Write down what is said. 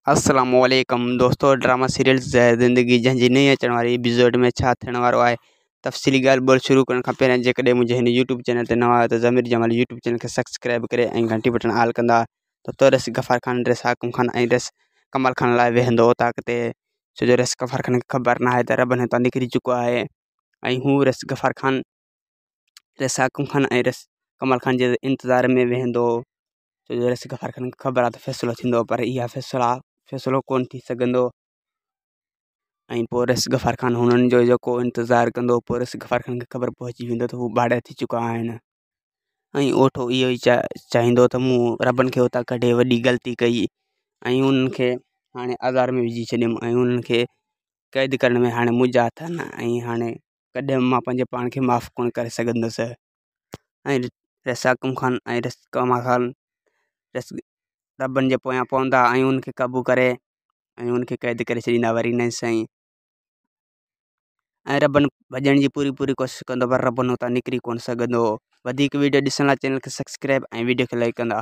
अस्सलामुअलैकुम दोस्तों, drama serial ज़िंदगी जंहिंजी नई अचण वारी एपिसोड में छा थियण वारो आहे। तफ़सीली ॻाल्हि ॿोल शुरू करण खां पहिरियों जेकॾहिं मुंहिंजे हिन यूट्यूब चैनल ते नवां आहियो त ज़मीर जमाल यूट्यूब चैनल खे सब्सक्राइब करे ऐं घंटी बटन ऑल कंदा त रस गफ़ार खान, रस हाकिम खान ऐं रस कमल खान लाइ वेहंदो ताक़त ते। छो जो रस गफ़ार खान खे ख़बर न आहे त रब हितां निकिरी चुको आहे ऐं हू रस गफ़ार खान, रस हाकिम खान ऐं रस कमल खान जे इंतज़ार में वेहंदो। छो जो रस गफ़ार खान खे ख़बर आहे त फ़ैसिलो थींदो, पर इहा फ़ैसिलो कोन थी सघंदो। ऐं पोइ रस गफ़ार खान हुननि जो जेको इंतज़ारु कंदो, पोइ रस गफ़ार खान खे ख़बर पहुची वेंदो त हू भाड़े थी चुका आहिनि ऐं ओठो इहो ई चाहींदो त मूं रबनि खे हुतां कढे वॾी ग़लती कई ऐं उन्हनि खे हाणे आज़ार में विझी छॾियमि ऐं उन्हनि खे क़ैद करण में हाणे मुंहिंजा हथ आहिनि ऐं हाणे कॾहिं मां पंहिंजे पाण खे माफ़ु कोन करे सघंदुसि। ऐं रस हाकिम खान ऐं रस कमल खान रस रबनि जे पोयां पवंदा ऐं उनखे क़ाबू करे ऐं उनखे क़ैद करे छॾींदा वरी न साईं। ऐं रबनि भॼण जी पूरी कोशिशि कंदो, पर रबनि हुतां निकिरी कोन सघंदो। वधीक वीडियो ॾिसण लाइ चैनल खे सब्सक्राइब ऐं वीडियो खे लाइक कंदा।